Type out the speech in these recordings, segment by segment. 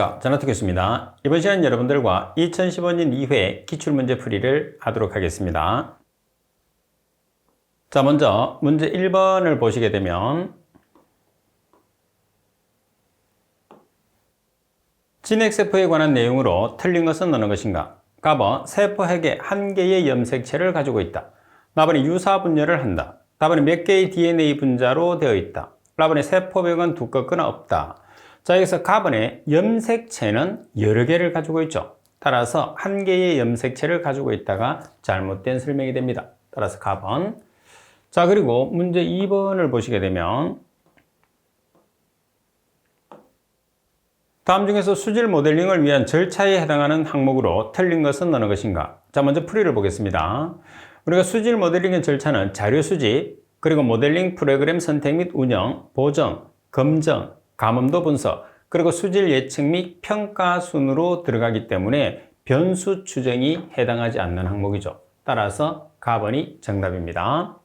안녕하십니까. 전화특교수입니다. 이번 시간 여러분들과 2015년 2회 기출문제 풀이를 하도록 하겠습니다. 자, 먼저 문제 1번을 보시게 되면 진핵세포에 관한 내용으로 틀린 것은 어느 것인가? 답은 세포핵에 한 개의 염색체를 가지고 있다. 답은 유사 분열을 한다. 답은 몇 개의 DNA 분자로 되어 있다. 답은 세포벽은 두껍거나 없다. 자, 여기서 가번의 염색체는 여러 개를 가지고 있죠. 따라서 한 개의 염색체를 가지고 있다가 잘못된 설명이 됩니다. 따라서 가번. 자, 그리고 문제 2번을 보시게 되면 다음 중에서 수질 모델링을 위한 절차에 해당하는 항목으로 틀린 것은 어느 것인가? 자, 먼저 풀이를 보겠습니다. 우리가 수질 모델링의 절차는 자료 수집, 그리고 모델링 프로그램 선택 및 운영, 보정, 검정, 감음도 분석, 그리고 수질 예측 및 평가 순으로 들어가기 때문에 변수 추정이 해당하지 않는 항목이죠. 따라서 가번이 정답입니다.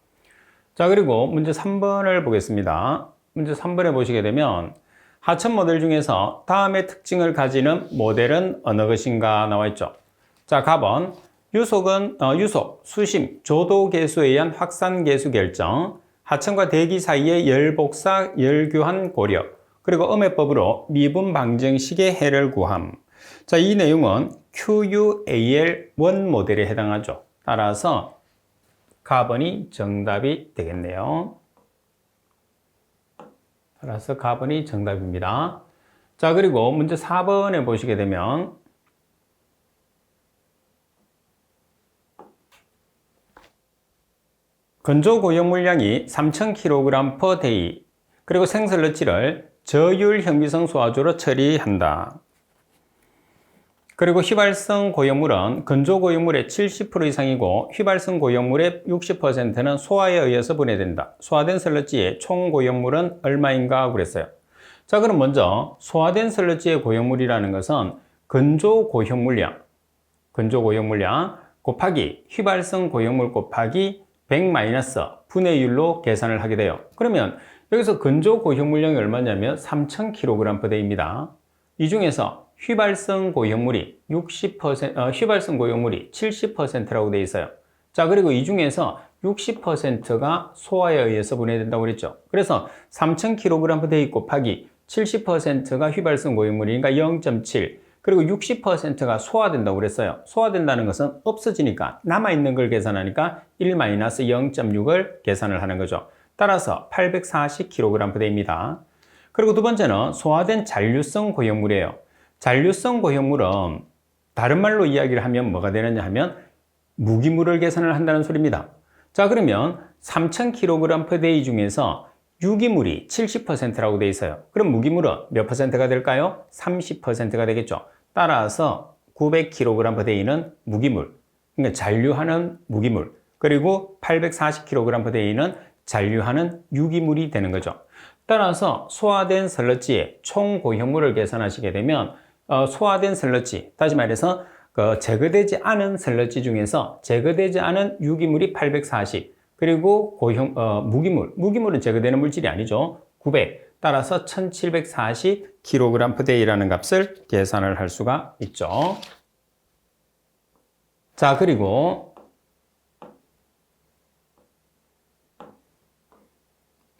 자, 그리고 문제 3번을 보겠습니다. 문제 3번에 보시게 되면 하천 모델 중에서 다음의 특징을 가지는 모델은 어느 것인가 나와 있죠. 자, 가번. 유속, 수심, 조도 계수에 의한 확산 계수 결정, 하천과 대기 사이의 열 복사, 열 교환 고려, 그리고 음해법으로 미분 방정식의 해를 구함. 자, 이 내용은 QUAL1 모델에 해당하죠. 따라서 가번이 정답이 되겠네요. 따라서 가번이 정답입니다. 자, 그리고 문제 4번에 보시게 되면 건조 고형 물량이 3000kg/day, 그리고 생설러치를 저율 현미성 소화조로 처리한다. 그리고 휘발성 고형물은 건조 고형물의 70% 이상이고 휘발성 고형물의 60%는 소화에 의해서 분해된다. 소화된 설러지의 총 고형물은 얼마인가 그랬어요. 자, 그럼 먼저 소화된 설러지의 고형물이라는 것은 건조 고형물량 곱하기 휘발성 고형물 곱하기 100- 분해율로 계산을 하게 돼요. 그러면 여기서 건조 고형물량이 얼마냐면 3000kg/day입니다. 이 중에서 휘발성 고형물이 70%라고 되어 있어요. 자, 그리고 이 중에서 60%가 소화에 의해서 분해된다고 그랬죠. 그래서 3000kg/day 곱하기 70%가 휘발성 고형물이니까 0.7, 그리고 60%가 소화된다고 그랬어요. 소화된다는 것은 없어지니까 남아있는 걸 계산하니까 1-0.6을 계산을 하는 거죠. 따라서 840kg/day입니다. 그리고 두 번째는 소화된 잔류성 고형물이에요. 잔류성 고형물은 다른 말로 이야기를 하면 뭐가 되느냐 하면 무기물을 계산을 한다는 소리입니다. 자, 그러면 3000kg/day 중에서 유기물이 70%라고 되어 있어요. 그럼 무기물은 몇 %가 될까요? 30%가 되겠죠. 따라서 900kg/day는 무기물, 그러니까 잔류하는 무기물, 그리고 840kg/day는 잔류하는 유기물이 되는 거죠. 따라서 소화된 설러지의 총 고형물을 계산하시게 되면 소화된 설러지, 다시 말해서 제거되지 않은 설러지 중에서 제거되지 않은 유기물이 840, 그리고 무기물은 제거되는 물질이 아니죠. 900, 따라서 1740kg/day라는 값을 계산을 할 수가 있죠. 자, 그리고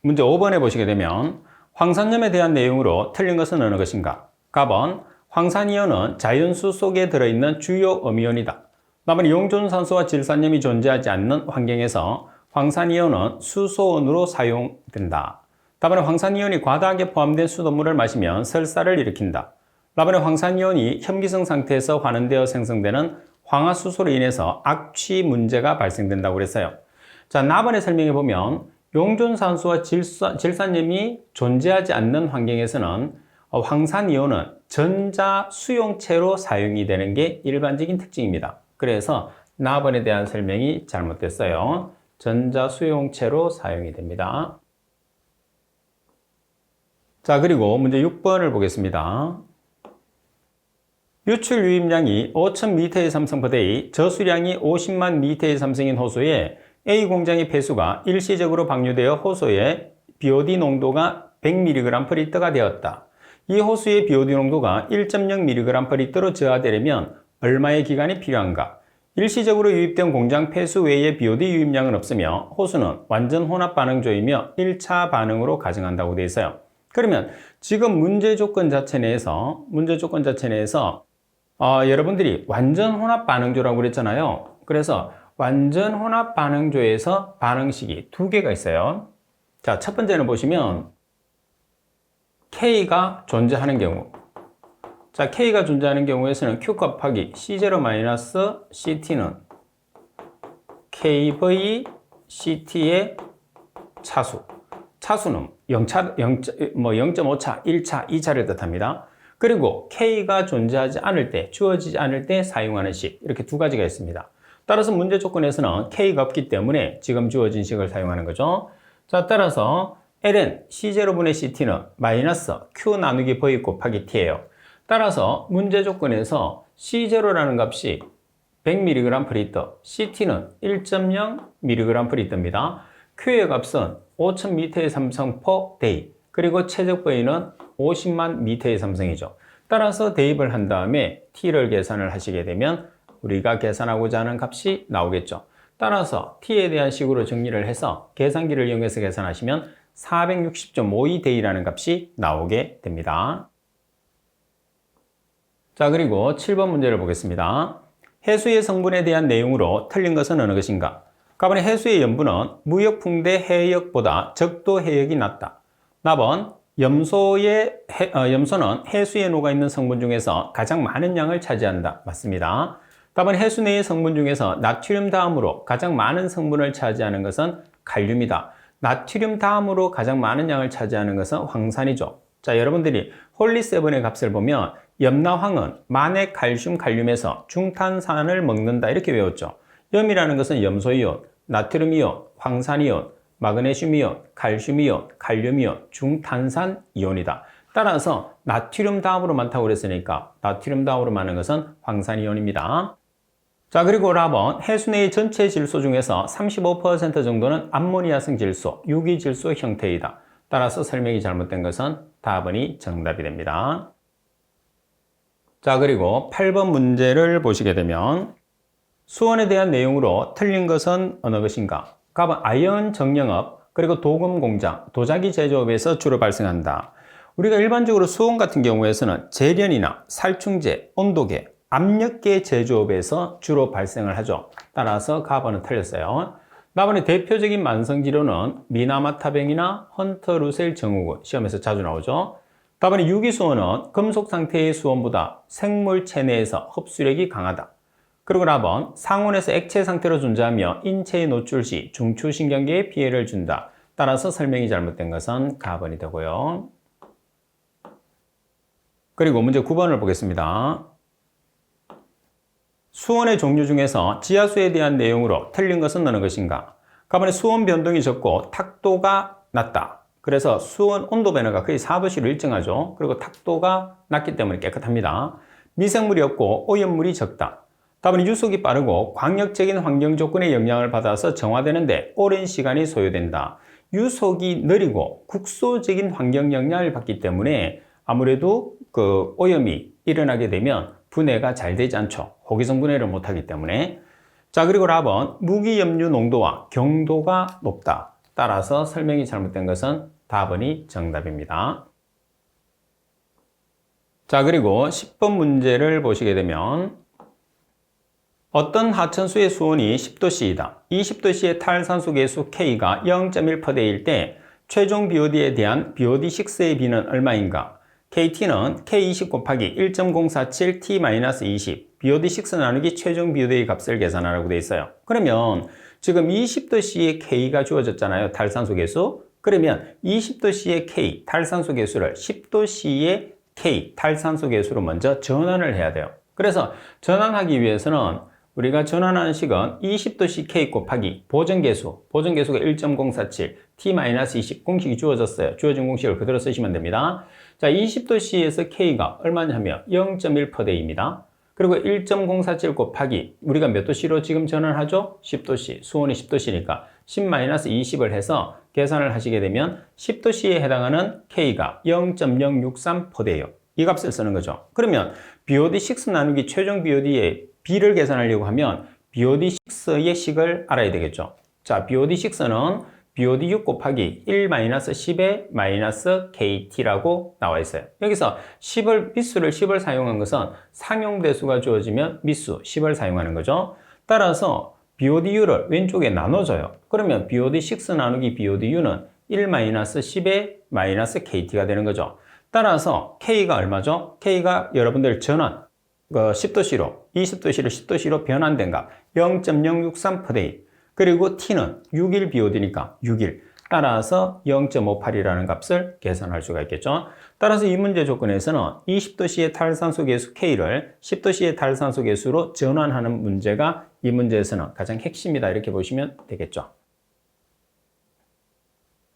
문제 5번에 보시게 되면 황산염에 대한 내용으로 틀린 것은 어느 것인가? 가번. 황산이온은 자연수 속에 들어있는 주요 음이온이다. 답은 용존산소와 질산염이 존재하지 않는 환경에서 황산이온은 수소온으로 사용된다. 답은 황산이온이 과다하게 포함된 수돗물을 마시면 설사를 일으킨다. 답은 황산이온이 혐기성 상태에서 환원되어 생성되는 황화수소로 인해서 악취 문제가 발생된다고 그랬어요. 자, 나번에 설명해 보면 용존산소와 질산염이 존재하지 않는 환경에서는 황산이온은 전자 수용체로 사용이 되는 게 일반적인 특징입니다. 그래서 나번에 대한 설명이 잘못됐어요. 전자 수용체로 사용이 됩니다. 자, 그리고 문제 6번을 보겠습니다. 유출 유입량이 5000m의 삼성퍼데이, 저수량이 50만 m의 삼성인 호수에 A 공장의 폐수가 일시적으로 방류되어 호수에 BOD 농도가 100mg/L가 되었다. 이 호수의 BOD 농도가 1.0mg/L로 저하되려면 얼마의 기간이 필요한가? 일시적으로 유입된 공장 폐수 외에 BOD 유입량은 없으며 호수는 완전 혼합 반응조이며 1차 반응으로 가정한다고 되어 있어요. 그러면 지금 문제 조건 자체 내에서 여러분들이 완전 혼합 반응조라고 그랬잖아요. 그래서 완전 혼합 반응조에서 반응식이 두 개가 있어요. 자, 첫 번째는 보시면 K가 존재하는 경우. 자, K가 존재하는 경우에서는 Q 곱하기 C0-CT는 KV CT의 차수. 차수는 0.5차, 1차, 2차를 뜻합니다. 그리고 K가 존재하지 않을 때, 주어지지 않을 때 사용하는 식. 이렇게 두 가지가 있습니다. 따라서 문제 조건에서는 K가 없기 때문에 지금 주어진 식을 사용하는 거죠. 자, 따라서 ln C0분의 CT는 마이너스 Q 나누기 V 곱하기 T예요. 따라서 문제 조건에서 C0라는 값이 100mg/L, CT는 1.0mg/L입니다. Q의 값은 5000m의 삼성 per day, 그리고 최적 V는 50만 m의 삼성이죠. 따라서 대입을 한 다음에 T를 계산을 하시게 되면 우리가 계산하고자 하는 값이 나오겠죠. 따라서 T에 대한 식으로 정리를 해서 계산기를 이용해서 계산하시면 460.52day라는 값이 나오게 됩니다. 자, 그리고 7번 문제를 보겠습니다. 해수의 성분에 대한 내용으로 틀린 것은 어느 것인가? 가번의 해수의 염분은 무역풍대 해역보다 적도 해역이 낮다. 나번 염소는 해수에 녹아있는 성분 중에서 가장 많은 양을 차지한다. 맞습니다. 답은 해수 내의 성분 중에서 나트륨 다음으로 가장 많은 성분을 차지하는 것은 칼륨이다. 나트륨 다음으로 가장 많은 양을 차지하는 것은 황산이죠. 자, 여러분들이 홀리7의 값을 보면 염나황은 만액 칼슘 칼륨에서 중탄산을 먹는다 이렇게 외웠죠. 염이라는 것은 염소이온, 나트륨이온, 황산이온, 마그네슘이온, 칼슘이온, 칼륨이온, 중탄산이온이다. 따라서 나트륨 다음으로 많다고 그랬으니까 나트륨 다음으로 많은 것은 황산이온입니다. 자, 그리고 라번 해수 내의 전체 질소 중에서 35% 정도는 암모니아성 질소, 유기질소 형태이다. 따라서 설명이 잘못된 것은 다번이 정답이 됩니다. 자, 그리고 8번 문제를 보시게 되면 수원에 대한 내용으로 틀린 것은 어느 것인가? 답은 아연 정영업, 그리고 도금 공장, 도자기 제조업에서 주로 발생한다. 우리가 일반적으로 수원 같은 경우에서는 제련이나 살충제, 온도계, 압력계 제조업에서 주로 발생을 하죠. 따라서 가번은 틀렸어요. 나번의 대표적인 만성질환은 미나마타병이나 헌터루셀 증후군, 시험에서 자주 나오죠. 다번에 유기수원은 금속 상태의 수원보다 생물 체내에서 흡수력이 강하다. 그리고 라번 상온에서 액체 상태로 존재하며 인체에 노출 시 중추신경계에 피해를 준다. 따라서 설명이 잘못된 것은 가번이 되고요. 그리고 문제 9번을 보겠습니다. 수온의 종류 중에서 지하수에 대한 내용으로 틀린 것은 어느 것인가? 가번에 수온 변동이 적고 탁도가 낮다. 그래서 수온 온도 변화가 거의 4도씨로 일정하죠. 그리고 탁도가 낮기 때문에 깨끗합니다. 미생물이 없고 오염물이 적다. 답은 유속이 빠르고 광역적인 환경 조건의 영향을 받아서 정화되는데 오랜 시간이 소요된다. 유속이 느리고 국소적인 환경 영향을 받기 때문에 아무래도 오염이 일어나게 되면 분해가 잘 되지 않죠. 호기성 분해를 못하기 때문에. 자, 그리고 라번 무기염류 농도와 경도가 높다. 따라서 설명이 잘못된 것은 답번이 정답입니다. 자, 그리고 10번 문제를 보시게 되면 어떤 하천수의 수온이 10도씨이다. 이 10도씨의 탈산소 계수 K가 0.1%일 때 최종 BOD에 대한 BOD6의 B는 얼마인가? KT는 K20 곱하기 1.047 T-20 BOD6 나누기 최종 BOD의 값을 계산하라고 되어 있어요. 그러면 지금 20도씨의 K가 주어졌잖아요. 탈산소 계수. 그러면 20도씨의 K 탈산소 계수를 10도씨의 K 탈산소 계수로 먼저 전환을 해야 돼요. 그래서 전환하기 위해서는 우리가 전환하는 식은 20도씨 K 곱하기 보정계수가 1.047 T-20 공식이 주어졌어요. 주어진 공식을 그대로 쓰시면 됩니다. 자, 20도씨에서 K가 얼마냐면 0.1%입니다. 그리고 1.047 곱하기 우리가 몇 도씨로 지금 전환하죠? 10도씨, 수온이 10도씨니까 10-20을 해서 계산을 하시게 되면 10도씨에 해당하는 K가 0.063%예요. 이 값을 쓰는 거죠. 그러면 BOD6 나누기 최종 BOD의 B를 계산하려고 하면 BOD6의 식을 알아야 되겠죠. 자, BOD6는 BOD6 곱하기 1-10의 -KT라고 나와 있어요. 여기서 미수를 10을 사용한 것은 상용대수가 주어지면 미수 10을 사용하는 거죠. 따라서 BODU를 왼쪽에 나눠줘요. 그러면 BOD6 나누기 BODU는 1-10의 -KT가 되는 거죠. 따라서 K가 얼마죠? K가 여러분들 전원 10도씨로 20도씨를 10도씨로 변환된 값 0.063%. 그리고 T는 6일 BOD니까 6일. 따라서 0.58이라는 값을 계산할 수가 있겠죠. 따라서 이 문제 조건에서는 20도씨의 탈산소 계수 K를 10도씨의 탈산소 계수로 전환하는 문제가 이 문제에서는 가장 핵심이다. 이렇게 보시면 되겠죠.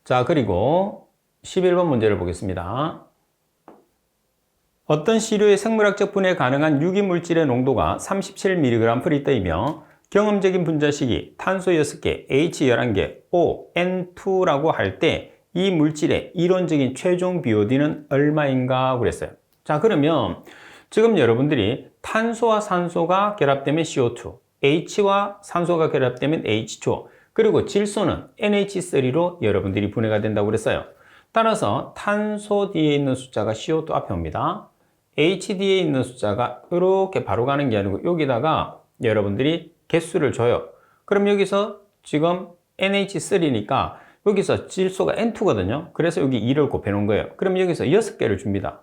자, 그리고 11번 문제를 보겠습니다. 어떤 시료의 생물학적 분해 가능한 유기물질의 농도가 37mg/L이며 경험적인 분자식이 탄소 6개, H 11개, O, N2라고 할 때 이 물질의 이론적인 최종 BOD는 얼마인가 그랬어요. 자, 그러면 지금 여러분들이 탄소와 산소가 결합되면 CO2, H와 산소가 결합되면 H2O, 그리고 질소는 NH3로 여러분들이 분해가 된다고 그랬어요. 따라서 탄소 뒤에 있는 숫자가 CO2 앞에 옵니다. H 뒤에 있는 숫자가 이렇게 바로 가는 게 아니고 여기다가 여러분들이 개수를 줘요. 그럼 여기서 지금 NH3니까 여기서 질소가 N2거든요. 그래서 여기 2를 곱해 놓은 거예요. 그럼 여기서 6개를 줍니다.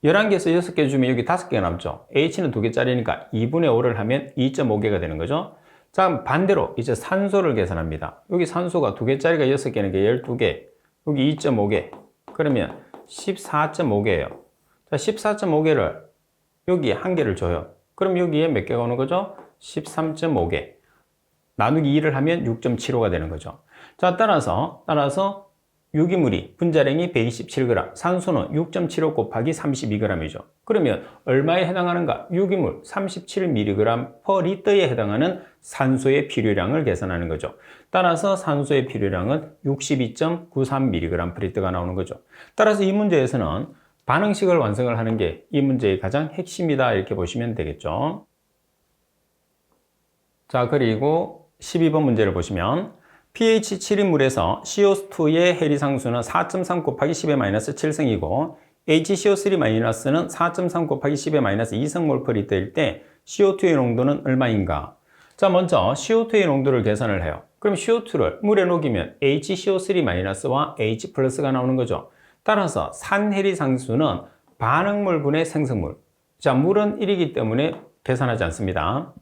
11개에서 6개 주면 여기 5개가 남죠. H는 2개짜리니까 2분의 5를 하면 2.5개가 되는 거죠. 자, 반대로 이제 산소를 계산합니다. 여기 산소가 2개짜리가 6개는 게 12개, 여기 2.5개. 그러면 14.5개예요. 자, 14.5개를 여기 1개를 줘요. 그럼 여기에 몇 개가 오는 거죠? 13.5개. 나누기 2를 하면 6.75가 되는 거죠. 자, 따라서 유기물이 분자량이 127g, 산소는 6.75 곱하기 32g이죠. 그러면 얼마에 해당하는가? 유기물 37mg/L에 해당하는 산소의 필요량을 계산하는 거죠. 따라서 산소의 필요량은 62.93mg/L가 나오는 거죠. 따라서 이 문제에서는 반응식을 완성을 하는 게 이 문제의 가장 핵심이다. 이렇게 보시면 되겠죠. 자, 그리고 12번 문제를 보시면 pH 7인 물에서 CO2의 해리상수는 4.3 곱하기 10의 -7승이고 HCO3-는 4.3 곱하기 10의 -2승 몰/L일 때 CO2의 농도는 얼마인가? 자, 먼저 CO2의 농도를 계산을 해요. 그럼 CO2를 물에 녹이면 HCO3-와 H+가 나오는 거죠. 따라서 산해리상수는 반응물분의 생성물. 자, 물은 1이기 때문에 계산하지 않습니다.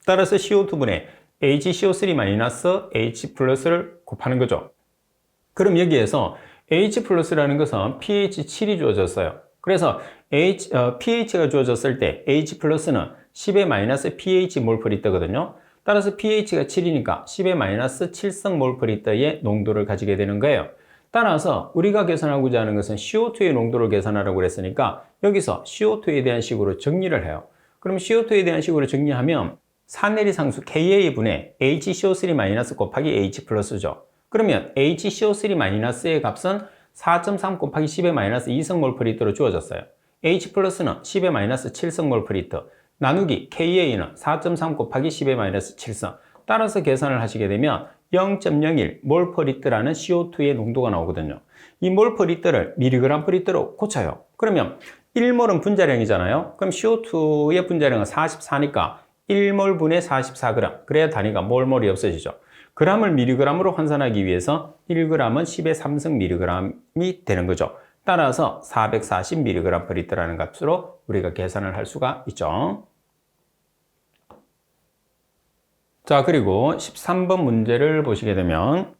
따라서 CO2분의 HCO3- H+를 곱하는 거죠. 그럼 여기에서 H+라는 것은 pH 7이 주어졌어요. 그래서 pH가 주어졌을 때 H+는 10의 pH 몰/L거든요. 따라서 pH가 7이니까 10의 -7승 몰/L의 농도를 가지게 되는 거예요. 따라서 우리가 계산하고자 하는 것은 CO2의 농도를 계산하라고 그랬으니까 여기서 CO2에 대한 식으로 정리를 해요. 그럼 CO2에 대한 식으로 정리하면 산해리상수 Ka분의 HCO3- 곱하기 H+죠. 그러면 HCO3-의 값은 4.3 곱하기 10의 -2승 몰/L로 주어졌어요. H+는 10의 -7승 몰/L. 나누기 Ka는 4.3 곱하기 10의 -7승. 따라서 계산을 하시게 되면 0.01 몰/L라는 CO2의 농도가 나오거든요. 이 몰/L를 mg/L로 고쳐요. 그러면 1몰은 분자량이잖아요. 그럼 CO2의 분자량은 44니까 1몰 분의 44g. 그래야 단위가 몰몰이 없어지죠. g을 mg으로 환산하기 위해서 1g은 10의 3승 mg이 되는 거죠. 따라서 440mg/L라는 값으로 우리가 계산을 할 수가 있죠. 자, 그리고 13번 문제를 보시게 되면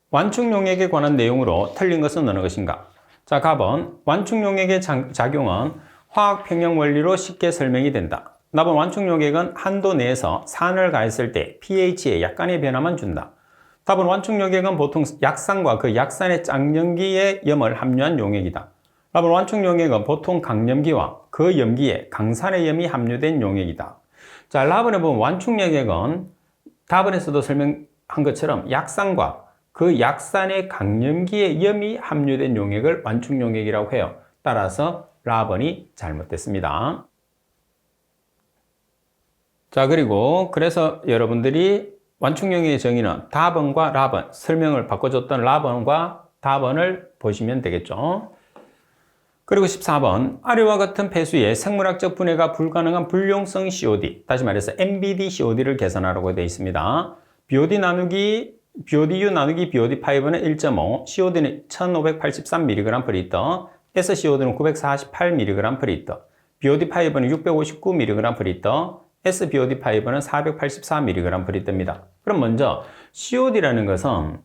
완충용액에 관한 내용으로 틀린 것은 어느 것인가? 자, 답은 완충용액의 작용은 화학평형 원리로 쉽게 설명이 된다. 답은 완충용액은 한도 내에서 산을 가했을 때 pH에 약간의 변화만 준다. 답은 완충용액은 보통 약산과 그 약산의 짝염기에 염을 함유한 용액이다. 답은 완충용액은 보통 강염기와 그 염기에 강산의 염이 함유된 용액이다. 자, 라번에 보면 완충용액은 답안에서도 설명한 것처럼 약산과 그 약산의 강염기에 염이 함유된 용액을 완충 용액이라고 해요. 따라서 라번이 잘못됐습니다. 자, 그래서 여러분들이 완충 용액의 정의는 다번과 라번, 설명을 바꿔줬던 라번과 다번을 보시면 되겠죠. 그리고 14번, 아래와 같은 배수의 생물학적 분해가 불가능한 불용성 COD, 다시 말해서 MBD COD를 계산하라고 되어 있습니다. BODU 나누기 BOD5는 1.5, COD는 1583mg/L, SCOD는 948mg/L, BOD5는 659mg/L, SBOD5는 484mg/L입니다. 그럼 먼저 COD라는 것은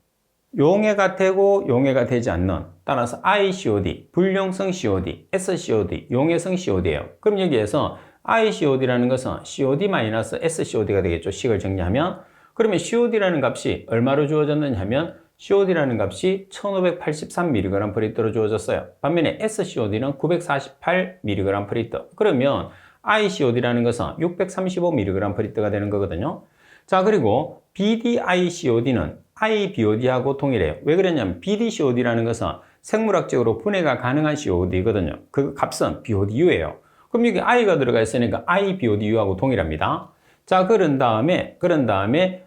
용해가 되고 용해가 되지 않는, 따라서 ICOD, 불용성 COD, SCOD, 용해성 COD예요. 그럼 여기에서 ICOD라는 것은 COD-SCOD가 되겠죠. 식을 정리하면. 그러면 COD라는 값이 얼마로 주어졌느냐 하면 COD라는 값이 1583mg/L로 주어졌어요. 반면에 SCOD는 948mg/L. 그러면 ICOD라는 것은 635mg/L가 되는 거거든요. 자, 그리고 BDICOD는 IBOD하고 동일해요. 왜 그러냐면 BDCOD라는 것은 생물학적으로 분해가 가능한 COD거든요. 그 값은 BODU예요. 그럼 여기 I가 들어가 있으니까 IBODU하고 동일합니다. 자, 그런 다음에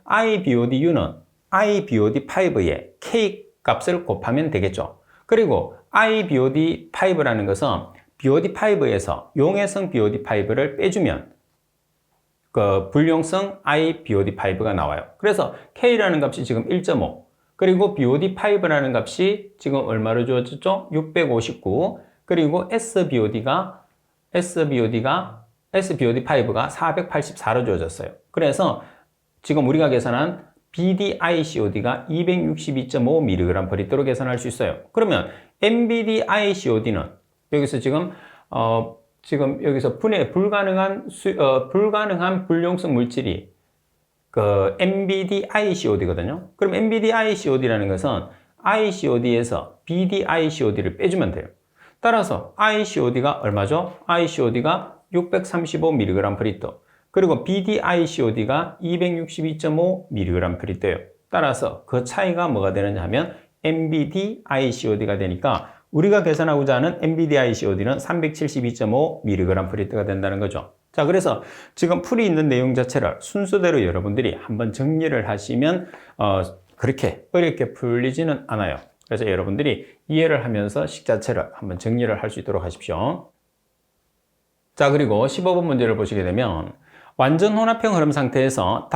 IBODU는 IBOD5의 K 값을 곱하면 되겠죠. 그리고 IBOD5라는 것은 BOD5에서 용해성 BOD5를 빼주면 그 불용성 IBOD5가 나와요. 그래서 K라는 값이 지금 1.5, 그리고 BOD5라는 값이 지금 얼마로 주어졌죠? 659, 그리고 SBOD5가 484로 주어졌어요. 그래서 지금 우리가 계산한 BDICOD가 262.5mg/L로 계산할 수 있어요. 그러면 MBDICOD는 여기서 지금 여기서 분해 불가능한 불용성 물질이 그 MBDICOD거든요. 그럼 MBDICOD라는 것은 ICOD에서 BDICOD를 빼주면 돼요. 따라서 ICOD가 얼마죠? ICOD가 635mg/L, 그리고 BDICOD가 262.5mg/L예요. 따라서 그 차이가 뭐가 되느냐 하면 MBDICOD가 되니까 우리가 계산하고자 하는 MBDICOD는 372.5mg/L가 된다는 거죠. 자, 그래서 지금 풀이 있는 내용 자체를 순서대로 여러분들이 한번 정리를 하시면 그렇게 어렵게 풀리지는 않아요. 그래서 여러분들이 이해를 하면서 식 자체를 한번 정리를 할 수 있도록 하십시오. 자, 그리고 15번 문제를 보시게 되면 완전 혼합형 흐름 상태에서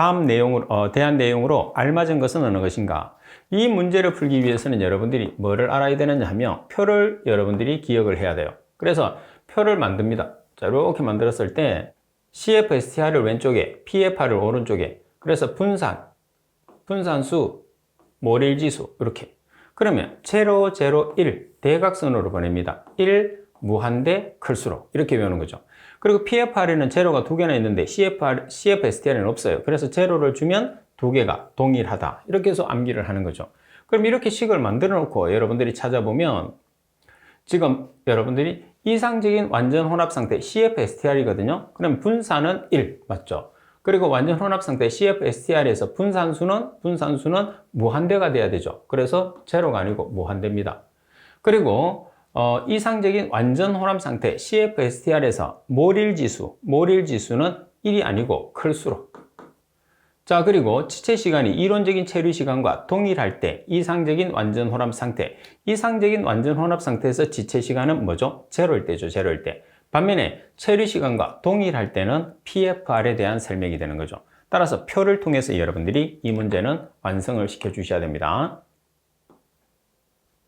대한 내용으로 알맞은 것은 어느 것인가? 이 문제를 풀기 위해서는 여러분들이 뭐를 알아야 되느냐 하면 표를 여러분들이 기억을 해야 돼요. 그래서 표를 만듭니다. 자, 이렇게 만들었을 때 CFSTR을 왼쪽에, PFR을 오른쪽에, 그래서 분산수, 모릴지수 이렇게. 그러면 0, 0, 1 대각선으로 보냅니다. 1 무한대 클수록 이렇게 외우는 거죠. 그리고 PFR에는 제로가 두 개나 있는데 CFSTR에는 없어요. 그래서 제로를 주면 두 개가 동일하다. 이렇게 해서 암기를 하는 거죠. 그럼 이렇게 식을 만들어 놓고 여러분들이 찾아보면 지금 여러분들이 이상적인 완전 혼합 상태 CFSTR이거든요. 그럼 분산은 1 맞죠? 그리고 완전 혼합 상태 CFSTR에서 분산수는 무한대가 돼야 되죠. 그래서 제로가 아니고 무한대입니다. 그리고 이상적인 완전 혼합 상태 CFSTR에서 모릴지수는 1이 아니고 클수록. 자, 그리고 지체 시간이 이론적인 체류 시간과 동일할 때 이상적인 완전 혼합 상태. 이상적인 완전 혼합 상태에서 지체 시간은 뭐죠? 제로일 때죠. 제로일 때. 반면에 체류 시간과 동일할 때는 PFR에 대한 설명이 되는 거죠. 따라서 표를 통해서 여러분들이 이 문제는 완성을 시켜 주셔야 됩니다.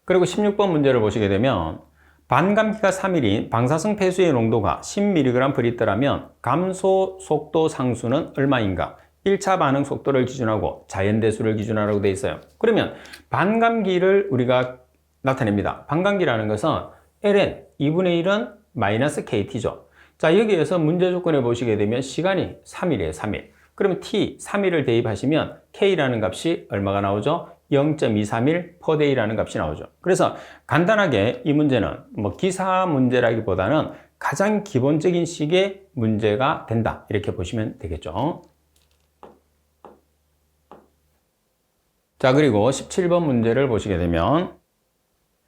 그리고 16번 문제를 보시게 되면 반감기가 3일인 방사성 폐수의 농도가 10mg/L라면 감소 속도 상수는 얼마인가? 1차 반응 속도를 기준하고 자연대수를 기준하라고 되어 있어요. 그러면 반감기를 우리가 나타냅니다. 반감기라는 것은 ln 2분의 1은 마이너스 KT죠. 자, 여기에서 문제 조건에 보시게 되면 시간이 3일이에요. 3일. 그러면 T 3일을 대입하시면 K라는 값이 얼마가 나오죠? 0.231 per day라는 값이 나오죠. 그래서 간단하게 이 문제는 뭐 기사 문제라기보다는 가장 기본적인 식의 문제가 된다. 이렇게 보시면 되겠죠. 자, 그리고 17번 문제를 보시게 되면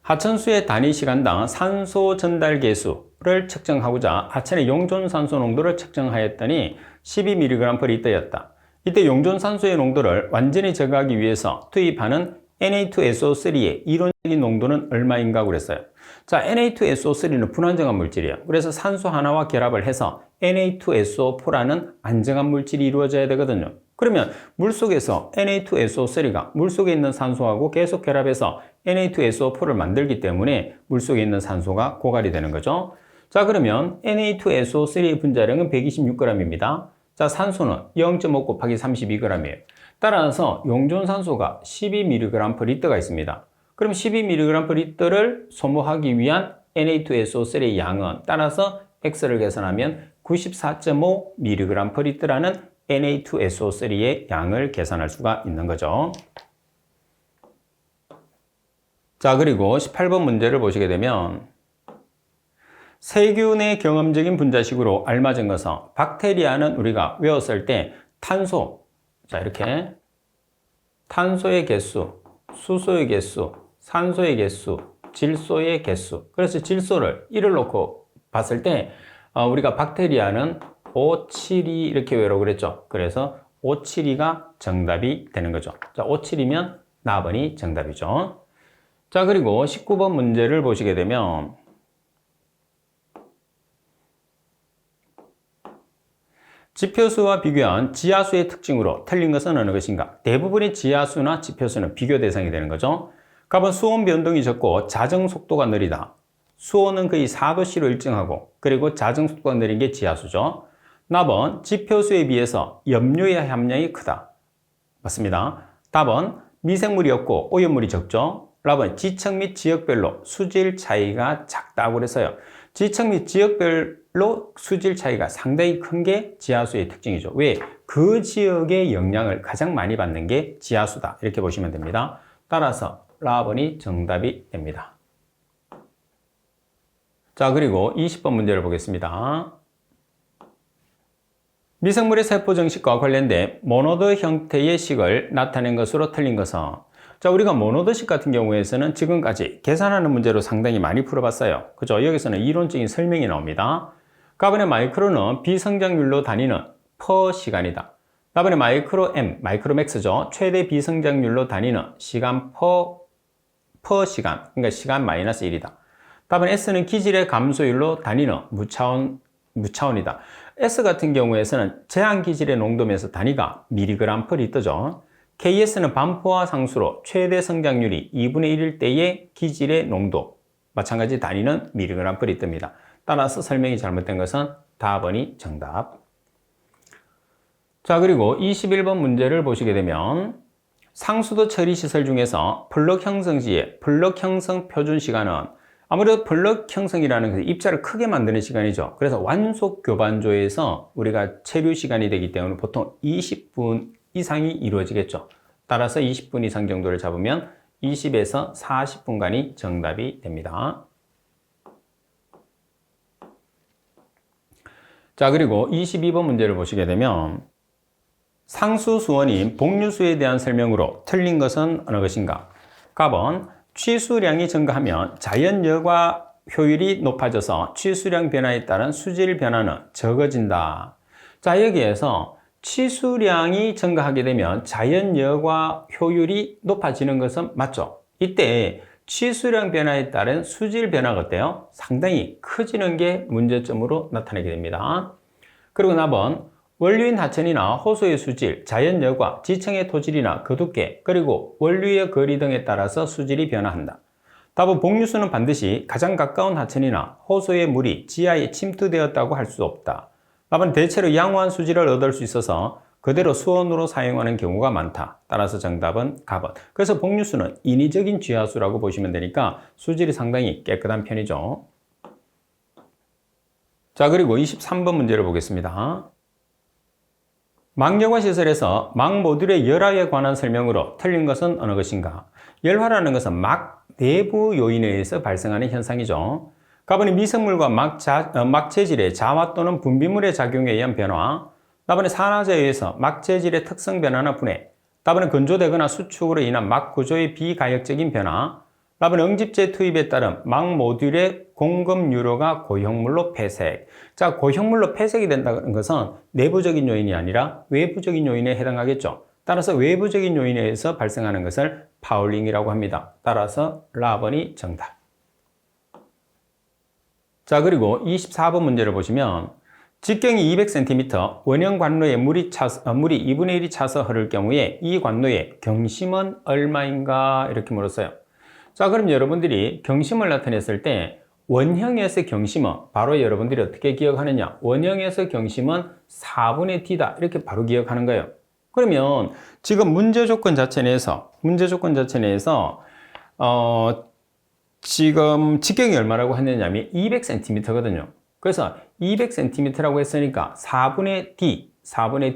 하천수의 단위 시간당 산소 전달 계수를 측정하고자 하천의 용존 산소 농도를 측정하였더니 12mg/L였다. 이때 용존 산소의 농도를 완전히 제거하기 위해서 투입하는 Na2SO3의 이론적인 농도는 얼마인가 그랬어요. 자, Na2SO3는 불안정한 물질이에요. 그래서 산소 하나와 결합을 해서 Na2SO4라는 안정한 물질이 이루어져야 되거든요. 그러면 물속에서 Na2SO3가 물속에 있는 산소하고 계속 결합해서 Na2SO4를 만들기 때문에 물속에 있는 산소가 고갈이 되는 거죠. 자, 그러면 Na2SO3의 분자량은 126g입니다. 자, 산소는 0.5 곱하기 32g이에요. 따라서 용존 산소가 12mg/L가 있습니다. 그럼 12mg/L를 소모하기 위한 Na2SO3의 양은 따라서 X를 계산하면 94.5mg/L라는 Na2SO3의 양을 계산할 수가 있는 거죠. 자, 그리고 18번 문제를 보시게 되면 세균의 경험적인 분자식으로 알맞은 것은 박테리아는 우리가 외웠을 때 탄소, 자, 이렇게 탄소의 개수, 수소의 개수, 산소의 개수, 질소의 개수. 그래서 질소를 1을 놓고 봤을 때 우리가 박테리아는 572 이렇게 외우라고 그랬죠. 그래서 572가 정답이 되는 거죠. 자, 572면 나번이 정답이죠. 자, 그리고 19번 문제를 보시게 되면 지표수와 비교한 지하수의 특징으로 틀린 것은 어느 것인가? 대부분의 지하수나 지표수는 비교 대상이 되는 거죠. 갑은 수온 변동이 적고 자정 속도가 느리다. 수온은 거의 4도씨로 일정하고 그리고 자정 속도가 느린 게 지하수죠. 답은 지표수에 비해서 염료의 함량이 크다. 맞습니다. 답은 미생물이 없고 오염물이 적죠. 답은 지층 및 지역별로 수질 차이가 작다고 그래서요. 지층 및 지역별로 수질 차이가 상당히 큰 게 지하수의 특징이죠. 왜? 그 지역의 영향을 가장 많이 받는 게 지하수다. 이렇게 보시면 됩니다. 따라서 라번이 정답이 됩니다. 자, 그리고 20번 문제를 보겠습니다. 미생물의 세포 정식과 관련된 모노드 형태의 식을 나타낸 것으로 틀린 것은 자, 우리가 모노드식 같은 경우에서는 지금까지 계산하는 문제로 상당히 많이 풀어봤어요. 그죠? 여기서는 이론적인 설명이 나옵니다. 가번의 마이크로는 비성장률로 다니는 퍼 시간이다. 가번의 마이크로 M, 마이크로맥스죠. 최대 비성장률로 다니는 시간 퍼 시간, 그러니까 시간 마이너스 1이다. 답은 S는 기질의 감소율로 다니는 무차원이다. S 같은 경우에서는 제한 기질의 농도면서 단위가 mg/L죠. KS는 반포화 상수로 최대 성장률이 2분의 1일 때의 기질의 농도, 마찬가지 단위는 mg/L이 뜹니다. 따라서 설명이 잘못된 것은 다번이 정답. 자, 그리고 21번 문제를 보시게 되면 상수도 처리 시설 중에서 블럭 형성 시에 블럭 형성 표준 시간은 아무래도 블럭 형성이라는 그 입자를 크게 만드는 시간이죠. 그래서 완속 교반조에서 우리가 체류 시간이 되기 때문에 보통 20분 이상이 이루어지겠죠. 따라서 20분 이상 정도를 잡으면 20에서 40분간이 정답이 됩니다. 자, 그리고 22번 문제를 보시게 되면 상수수원인 복류수에 대한 설명으로 틀린 것은 어느 것인가? 답은 취수량이 증가하면 자연여과 효율이 높아져서 취수량 변화에 따른 수질 변화는 적어진다. 자, 여기에서 취수량이 증가하게 되면 자연여과 효율이 높아지는 것은 맞죠? 이때 취수량 변화에 따른 수질 변화가 어때요? 상당히 커지는 게 문제점으로 나타나게 됩니다. 그리고 답은 원료인 하천이나 호수의 수질, 자연여과, 지층의 토질이나 그 두께, 그리고 원료의 거리 등에 따라서 수질이 변화한다. 답은 복류수는 반드시 가장 가까운 하천이나 호수의 물이 지하에 침투되었다고 할 수 없다. 답은 대체로 양호한 수질을 얻을 수 있어서 그대로 수온으로 사용하는 경우가 많다. 따라서 정답은 가번. 그래서 복류수는 인위적인 지하수라고 보시면 되니까 수질이 상당히 깨끗한 편이죠. 자, 그리고 23번 문제를 보겠습니다. 막여과 시설에서 막 모듈의 열화에 관한 설명으로 틀린 것은 어느 것인가? 열화라는 것은 막 내부 요인에 의해서 발생하는 현상이죠. 가번이 미생물과 막 체질의 자화 또는 분비물의 작용에 의한 변화, 나번에 산화제에 의해서 막 체질의 특성 변화나 분해, 답은 건조되거나 수축으로 인한 막 구조의 비가역적인 변화. 답은 응집제 투입에 따른 막 모듈의 공급 유로가 고형물로 폐색. 자, 고형물로 폐색이 된다는 것은 내부적인 요인이 아니라 외부적인 요인에 해당하겠죠. 따라서 외부적인 요인에 의해서 발생하는 것을 파울링이라고 합니다. 따라서 라번이 정답. 자, 그리고 24번 문제를 보시면 직경이 200cm, 원형 관로에 물이 2분의 1이 차서 흐를 경우에 이 관로의 경심은 얼마인가? 이렇게 물었어요. 자, 그럼 여러분들이 경심을 나타냈을 때 원형에서 경심은 바로 여러분들이 어떻게 기억하느냐? 원형에서 경심은 4분의 D다. 이렇게 바로 기억하는 거예요. 그러면 지금 문제 조건 자체 내에서 지금 직경이 얼마라고 했느냐면 200cm거든요. 그래서 200cm라고 했으니까 4분의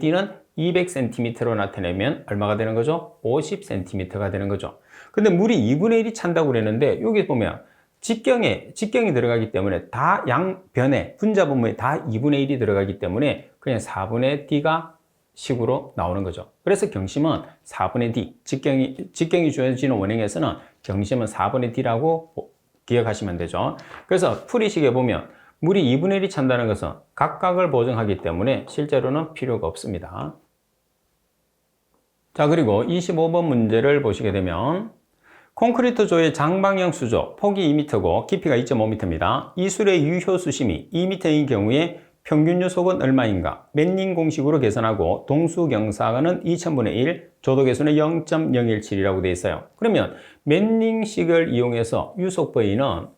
D는 200cm로 나타내면 얼마가 되는 거죠? 50cm가 되는 거죠. 근데 물이 2분의 1이 찬다고 그랬는데 여기 보면 직경이 들어가기 때문에 다 양변에 분자분모에 다 2분의 1이 들어가기 때문에 그냥 4분의 D가 식으로 나오는 거죠. 그래서 경심은 4분의 D, 직경이 주어지는 원형에서는 경심은 4분의 D라고 기억하시면 되죠. 그래서 풀이식에 보면 물이 2분의 1이 찬다는 것은 각각을 보정하기 때문에 실제로는 필요가 없습니다. 자, 그리고 25번 문제를 보시게 되면 콘크리트 조의 장방형 수조, 폭이 2m고 깊이가 2.5m입니다. 이 술의 유효 수심이 2m인 경우에 평균 유속은 얼마인가? 맨닝 공식으로 계산하고 동수 경사는 2000분의 1, 조도 계수는 0.017이라고 되어 있어요. 그러면 맨닝식을 이용해서 유속 V는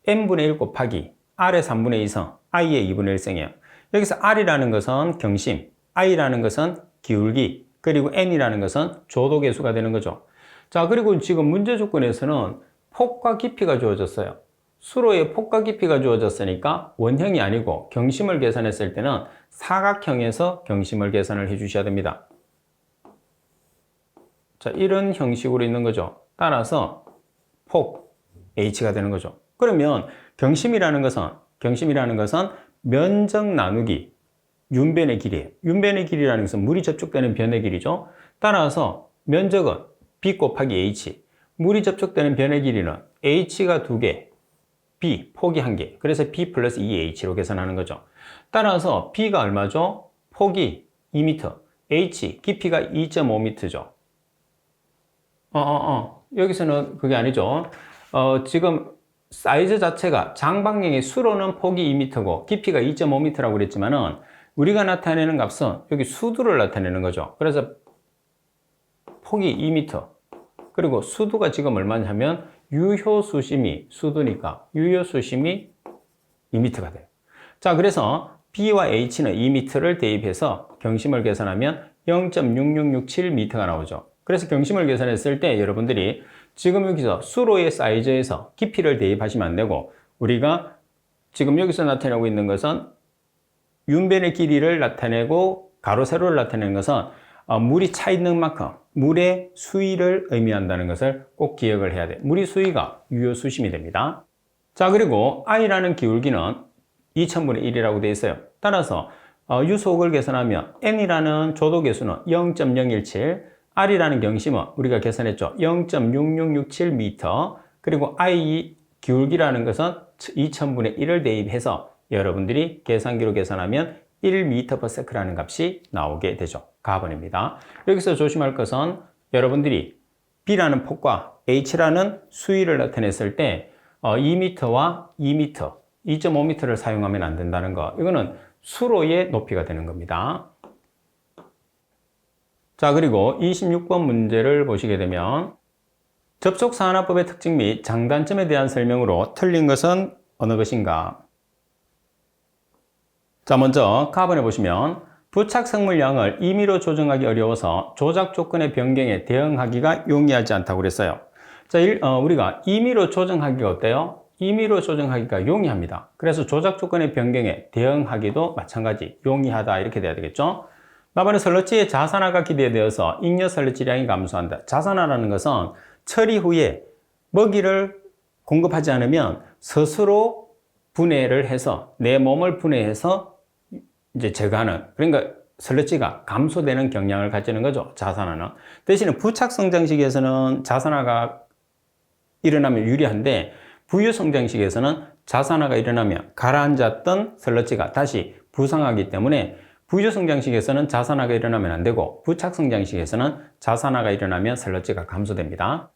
n분의 1 곱하기 R의 3분의 2성, I의 2분의 1성이에요. 여기서 R이라는 것은 경심, I라는 것은 기울기, 그리고 N이라는 것은 조도 계수가 되는 거죠. 자, 그리고 지금 문제 조건에서는 폭과 깊이가 주어졌어요. 수로의 폭과 깊이가 주어졌으니까 원형이 아니고 경심을 계산했을 때는 사각형에서 경심을 계산을 해 주셔야 됩니다. 자, 이런 형식으로 있는 거죠. 따라서 폭 H가 되는 거죠. 그러면 경심이라는 것은 면적 나누기 윤변의 길이에요. 윤변의 길이라는 것은 물이 접촉되는 변의 길이죠. 따라서 면적은 B 곱하기 H. 물이 접촉되는 변의 길이는 H가 2개, B 폭이 1개. 그래서 B 플러스 2H로 계산하는 거죠. 따라서 B가 얼마죠? 폭이 2m, H 깊이가 2.5m죠. 여기서는 그게 아니죠. 지금 사이즈 자체가 장방향의 수로는 폭이 2m고 깊이가 2.5m라고 그랬지만은 우리가 나타내는 값은 여기 수두를 나타내는 거죠. 그래서 폭이 2m 그리고 수두가 지금 얼마냐면 유효 수심이 수두니까 유효 수심이 2m가 돼요. 자, 그래서 B와 H는 2m를 대입해서 경심을 계산하면 0.6667m가 나오죠. 그래서 경심을 계산했을 때 여러분들이 지금 여기서 수로의 사이즈에서 깊이를 대입하시면 안 되고 우리가 지금 여기서 나타내고 있는 것은 윤변의 길이를 나타내고 가로 세로를 나타내는 것은 물이 차 있는 만큼 물의 수위를 의미한다는 것을 꼭 기억을 해야 돼요. 물의 수위가 유효 수심이 됩니다. 자, 그리고 I라는 기울기는 2000분의 1이라고 되어 있어요. 따라서 유속을 계산하면 N이라는 조도 계수는 0.017, R이라는 경심은 우리가 계산했죠. 0.6667m, 그리고 I 기울기라는 것은 2000분의 1을 대입해서 여러분들이 계산기로 계산하면 1m/s라는 값이 나오게 되죠. 가번입니다. 여기서 조심할 것은 여러분들이 B라는 폭과 H라는 수위를 나타냈을 때 2m와 2m, 2.5m를 사용하면 안 된다는 거. 이거는 수로의 높이가 되는 겁니다. 자, 그리고 26번 문제를 보시게 되면 접촉산화법의 특징 및 장단점에 대한 설명으로 틀린 것은 어느 것인가? 자, 먼저 가번에 보시면 부착 성물량을 임의로 조정하기 어려워서 조작 조건의 변경에 대응하기가 용이하지 않다고 그랬어요. 자, 우리가 임의로 조정하기가 어때요? 임의로 조정하기가 용이합니다. 그래서 조작 조건의 변경에 대응하기도 마찬가지 용이하다 이렇게 돼야 되겠죠? 나번에 설러지의 자산화가 기대되어서 잉여 설러지량이 감소한다. 자산화라는 것은 처리 후에 먹이를 공급하지 않으면 스스로 분해를 해서 내 몸을 분해해서 이제 제거하는, 그러니까 슬러지가 감소되는 경향을 가지는 거죠. 자산화는. 대신에 부착 성장식에서는 자산화가 일어나면 유리한데 부유 성장식에서는 자산화가 일어나면 가라앉았던 슬러지가 다시 부상하기 때문에 부유 성장식에서는 자산화가 일어나면 안 되고 부착 성장식에서는 자산화가 일어나면 슬러지가 감소됩니다.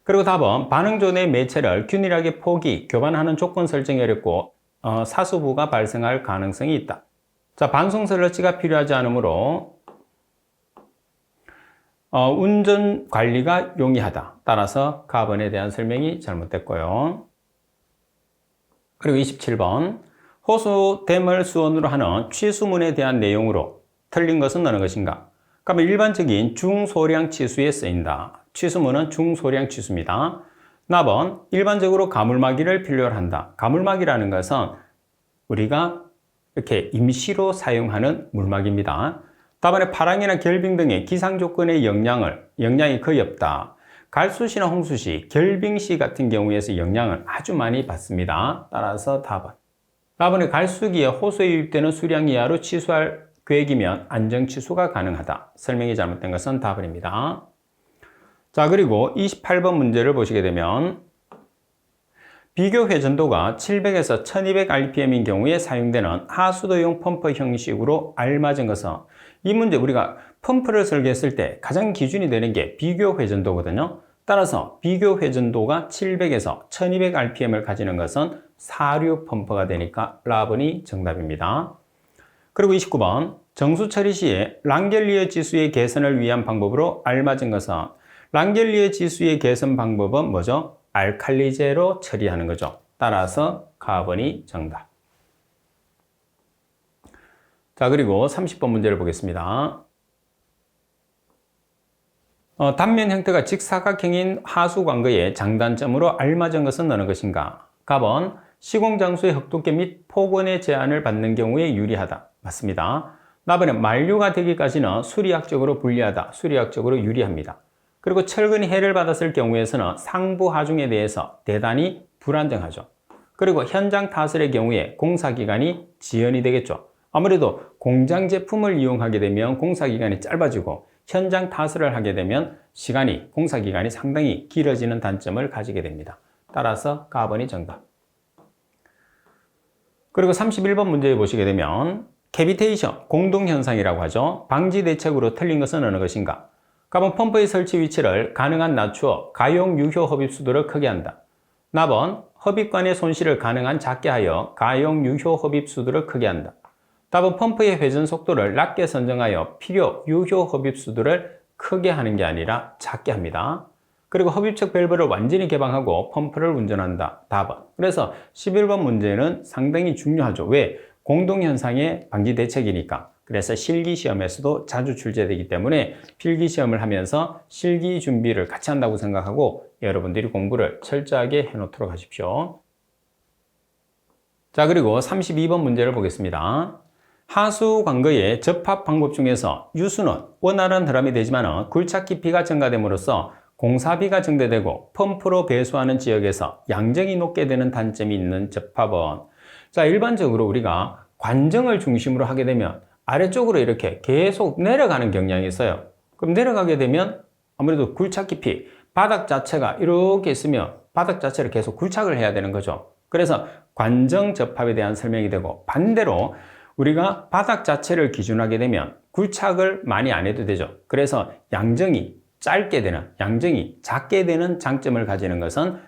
그리고 답은 반응 존의 매체를 균일하게 포기, 교반하는 조건 설정이 어렵고 사수부가 발생할 가능성이 있다. 자, 반송 슬러지가 필요하지 않으므로 운전 관리가 용이하다. 따라서 가번에 대한 설명이 잘못됐고요. 그리고 27번 호수댐을 수원으로 하는 취수문에 대한 내용으로 틀린 것은 어느 것인가? 그러면 일반적인 중소량 치수에 쓰인다. 취수문은 중소량 치수입니다. 나번 일반적으로 가물막이를 필요로 한다. 가물막이라는 것은 우리가 이렇게 임시로 사용하는 물막입니다. 답안에 파랑이나 결빙 등의 기상조건의 영향이 거의 없다. 갈수시나 홍수시, 결빙시 같은 경우에서 영향을 아주 많이 받습니다. 따라서 답안에 갈수기에 호수에 유입되는 수량 이하로 취수할 계획이면 안정취수가 가능하다. 설명이 잘못된 것은 답안입니다. 자, 그리고 28번 문제를 보시게 되면 비교 회전도가 700에서 1200rpm인 경우에 사용되는 하수도용 펌프 형식으로 알맞은 것은 이 문제 우리가 펌프를 설계했을 때 가장 기준이 되는 게 비교 회전도거든요. 따라서 비교 회전도가 700에서 1200rpm을 가지는 것은 사류 펌프가 되니까 라번이 정답입니다. 그리고 29번 정수 처리 시에 랑겔리어 지수의 개선을 위한 방법으로 알맞은 것은 랑겔리어 지수의 개선 방법은 뭐죠? 알칼리제로 처리하는 거죠. 따라서 가번이 정답. 자, 그리고 30번 문제를 보겠습니다. 단면 형태가 직사각형인 하수 관거의 장단점으로 알맞은 것은 어느 것인가? 가번 시공장수의 흑두께 및 폭원의 제한을 받는 경우에 유리하다. 맞습니다. 나번에 만류가 되기까지는 수리학적으로 불리하다. 수리학적으로 유리합니다. 그리고 철근이 해를 받았을 경우에서는 상부 하중에 대해서 대단히 불안정하죠. 그리고 현장 타설의 경우에 공사기간이 지연이 되겠죠. 아무래도 공장 제품을 이용하게 되면 공사기간이 짧아지고 현장 타설을 하게 되면 공사기간이 상당히 길어지는 단점을 가지게 됩니다. 따라서 가번이 정답. 그리고 31번 문제 보시게 되면 캐비테이션, 공동현상이라고 하죠. 방지 대책으로 틀린 것은 어느 것인가? 가번 펌프의 설치 위치를 가능한 낮추어 가용 유효 흡입수도를 크게 한다. 나번 흡입관의 손실을 가능한 작게 하여 가용 유효 흡입수도를 크게 한다. 답은 펌프의 회전 속도를 낮게 선정하여 필요 유효 흡입수도를 크게 하는 게 아니라 작게 합니다. 그리고 흡입측 밸브를 완전히 개방하고 펌프를 운전한다. 답은. 그래서 11번 문제는 상당히 중요하죠. 왜? 공동현상의 방지 대책이니까. 그래서 실기시험에서도 자주 출제되기 때문에 필기시험을 하면서 실기 준비를 같이 한다고 생각하고 여러분들이 공부를 철저하게 해놓도록 하십시오. 자, 그리고 32번 문제를 보겠습니다. 하수 관거의 접합 방법 중에서 유수는 원활한 흐름이 되지만 굴착 깊이가 증가됨으로써 공사비가 증대되고 펌프로 배수하는 지역에서 양정이 높게 되는 단점이 있는 접합은 자, 일반적으로 우리가 관정을 중심으로 하게 되면 아래쪽으로 이렇게 계속 내려가는 경향이 있어요. 그럼 내려가게 되면 아무래도 굴착 깊이, 바닥 자체가 이렇게 있으면 바닥 자체를 계속 굴착을 해야 되는 거죠. 그래서 관정 접합에 대한 설명이 되고 반대로 우리가 바닥 자체를 기준하게 되면 굴착을 많이 안 해도 되죠. 그래서 양정이 작게 되는 장점을 가지는 것은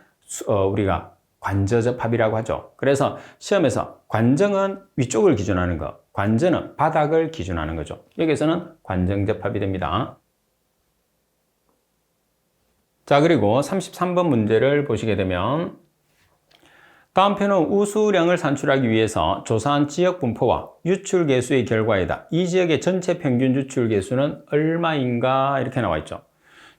우리가 관저접합이라고 하죠. 그래서 시험에서 관정은 위쪽을 기준하는 것, 관저는 바닥을 기준하는 거죠. 여기서는 관정접합이 됩니다. 자, 그리고 33번 문제를 보시게 되면 다음 표는 우수량을 산출하기 위해서 조사한 지역 분포와 유출 개수의 결과이다. 이 지역의 전체 평균 유출 개수는 얼마인가 이렇게 나와 있죠.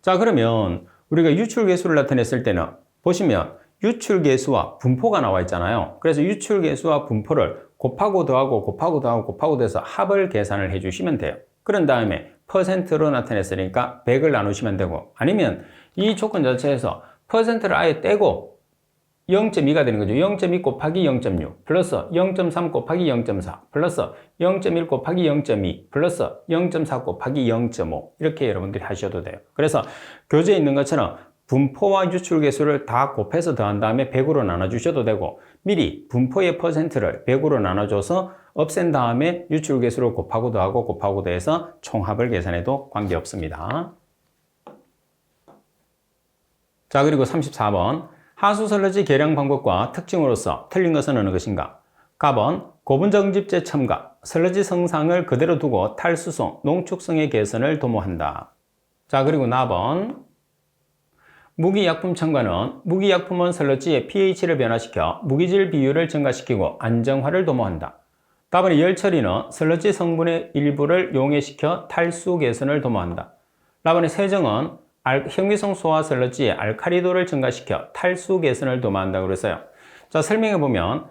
자, 그러면 우리가 유출 개수를 나타냈을 때는 보시면 유출 개수와 분포가 나와 있잖아요. 그래서 유출 개수와 분포를 곱하고 더하고 돼서 합을 계산을 해주시면 돼요. 그런 다음에 퍼센트로 나타냈으니까 100을 나누시면 되고 아니면 이 조건 자체에서 퍼센트를 아예 떼고 0.2가 되는 거죠. 0.2 곱하기 0.6 플러스 0.3 곱하기 0.4 플러스 0.1 곱하기 0.2 플러스 0.4 곱하기 0.5 이렇게 여러분들이 하셔도 돼요. 그래서 교재에 있는 것처럼 분포와 유출 개수를 다 곱해서 더한 다음에 100으로 나눠주셔도 되고 미리 분포의 퍼센트를 100으로 나눠줘서 없앤 다음에 유출 개수를 곱하고 더하고 더해서 총합을 계산해도 관계없습니다. 자, 그리고 34번. 하수 설러지 계량 방법과 특징으로서 틀린 것은 어느 것인가? 갑은 고분정집제 첨가, 설러지 성상을 그대로 두고 탈수성, 농축성의 개선을 도모한다. 자, 그리고 나번. 무기약품 첨가는 무기약품은 설러지의 pH를 변화시켜 무기질 비율을 증가시키고 안정화를 도모한다. 답은 열처리는 설러지 성분의 일부를 용해시켜 탈수 개선을 도모한다. 답은 세정은 형기성 소화 설러지의 알칼리도를 증가시켜 탈수 개선을 도모한다고 그랬어요. 자, 설명해 보면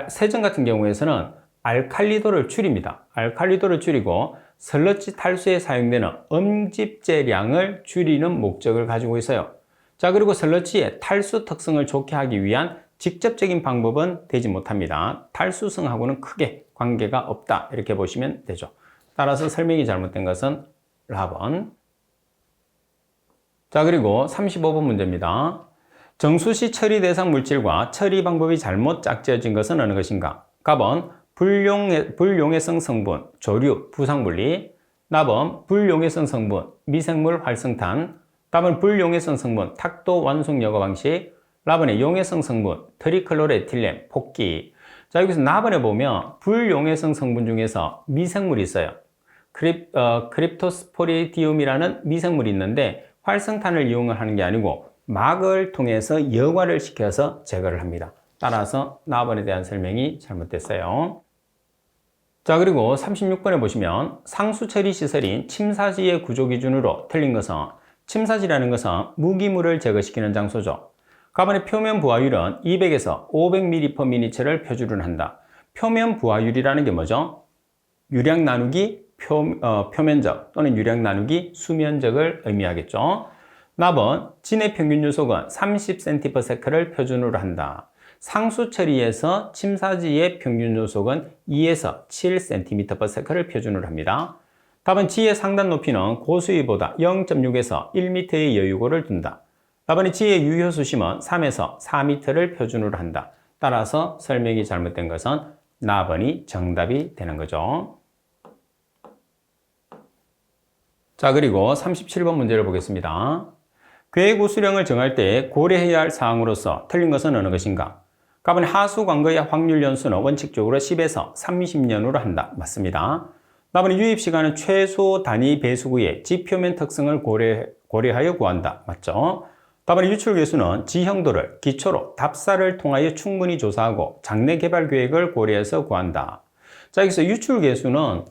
세정 같은 경우에서는 알칼리도를 줄입니다. 알칼리도를 줄이고 설러지 탈수에 사용되는 음집제량을 줄이는 목적을 가지고 있어요. 자, 그리고 설러지의 탈수 특성을 좋게 하기 위한 직접적인 방법은 되지 못합니다. 탈수성하고는 크게 관계가 없다 이렇게 보시면 되죠. 따라서 설명이 잘못된 것은 라번. 자, 그리고 35번 문제입니다. 정수시 처리 대상 물질과 처리 방법이 잘못 짝지어진 것은 어느 것인가? 갑은 불용해성 성분, 조류, 부상분리. 납은 불용해성 성분, 미생물 활성탄. 답은 불용해성 성분, 탁도 완숙 여과 방식. 라번의 용해성 성분, 트리클로레틸렌, 폭기. 자, 여기서 나번에 보면 불용해성 성분 중에서 미생물이 있어요. 크립토스포리디움이라는 미생물이 있는데 활성탄을 이용을 하는 게 아니고 막을 통해서 여과를 시켜서 제거를 합니다. 따라서 나번에 대한 설명이 잘못됐어요. 자, 그리고 36번에 보시면 상수처리 시설인 침사지의 구조 기준으로 틀린 것은 침사지라는 것은 무기물을 제거시키는 장소죠. 가번의 표면 부하율은 200에서 500ml/m를 표준을 한다. 표면 부하율이라는 게 뭐죠? 유량 나누기 표면적 또는 유량 나누기 수면적을 의미하겠죠. 납은 진의 평균 요속은 30cm/s를 표준으로 한다. 상수 처리에서 침사지의 평균 요속은 2에서 7cm/s를 표준으로 합니다. 답은 지의 상단 높이는 고수위보다 0.6에서 1m의 여유고를 둔다. 답은 지의 유효수심은 3에서 4m를 표준으로 한다. 따라서 설명이 잘못된 것은 나번이 정답이 되는 거죠. 자, 그리고 37번 문제를 보겠습니다. 계획 수령을 정할 때 고려해야 할 사항으로서 틀린 것은 어느 것인가? 갑은 하수 광거의 확률 연수는 원칙적으로 10에서 30년으로 한다. 맞습니다. 답은 유입 시간은 최소 단위 배수구의 지표면 특성을 고려하여 구한다. 맞죠? 답은 유출 개수는 지형도를 기초로 답사를 통하여 충분히 조사하고 장래 개발 계획을 고려해서 구한다. 자, 여기서 유출 개수는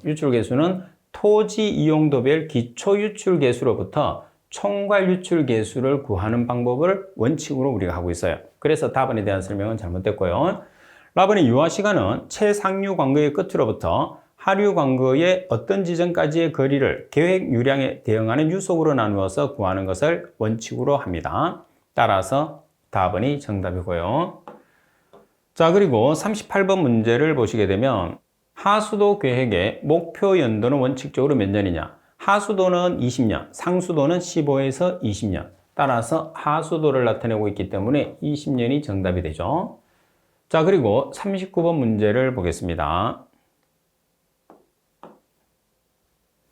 토지 이용도별 기초 유출 개수로부터 총괄 유출 개수를 구하는 방법을 원칙으로 우리가 하고 있어요. 그래서 답안에 대한 설명은 잘못됐고요. 라번의 유화 시간은 최상류 광거의 끝으로부터 하류 광거의 어떤 지점까지의 거리를 계획 유량에 대응하는 유속으로 나누어서 구하는 것을 원칙으로 합니다. 따라서 답안이 정답이고요. 자, 그리고 38번 문제를 보시게 되면 하수도 계획의 목표 연도는 원칙적으로 몇 년이냐? 하수도는 20년, 상수도는 15에서 20년. 따라서 하수도를 나타내고 있기 때문에 20년이 정답이 되죠. 자, 그리고 39번 문제를 보겠습니다.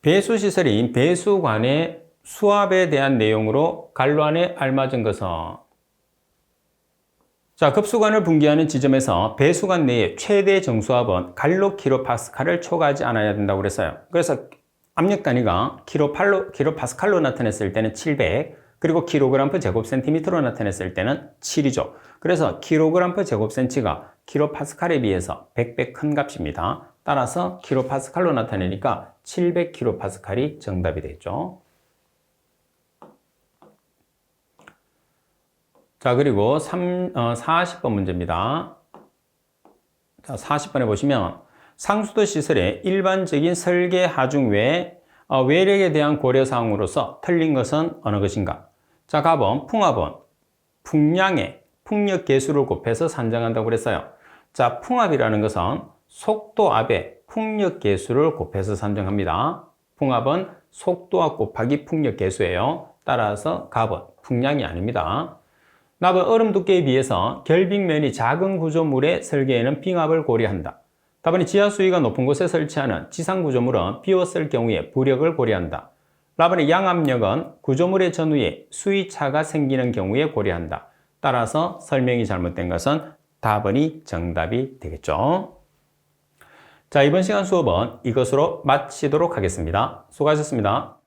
배수시설인 배수관의 수압에 대한 내용으로 갈로 안에 알맞은 것은 자, 급수관을 분기하는 지점에서 배수관 내의 최대 정수압은 갈로 킬로파스칼을 초과하지 않아야 된다고 그랬어요. 그래서 압력 단위가 킬로파스칼로 나타냈을 때는 700, 그리고 킬로그램 per 제곱센티미터로 나타냈을 때는 7이죠. 그래서 킬로그램 per 제곱센티가 킬로파스칼에 비해서 100배 큰 값입니다. 따라서 킬로파스칼로 나타내니까 700킬로파스칼이 정답이 되죠. 자, 그리고 40번 문제입니다. 자, 40번에 보시면 상수도 시설의 일반적인 설계 하중 외에 외력에 대한 고려사항으로서 틀린 것은 어느 것인가? 자, 갑은 풍압은 풍력 계수를 곱해서 산정한다고 그랬어요. 자, 풍압이라는 것은 속도압에 풍력 계수를 곱해서 산정합니다. 풍압은 속도압 곱하기 풍력 계수예요. 따라서 값은 풍량이 아닙니다. 납은 얼음 두께에 비해서 결빙면이 작은 구조물의 설계에는 빙압을 고려한다. 답은 지하 수위가 높은 곳에 설치하는 지상 구조물은 비웠을 경우에 부력을 고려한다. 라번의 양압력은 구조물의 전후에 수위차가 생기는 경우에 고려한다. 따라서 설명이 잘못된 것은 답은이 정답이 되겠죠. 자, 이번 시간 수업은 이것으로 마치도록 하겠습니다. 수고하셨습니다.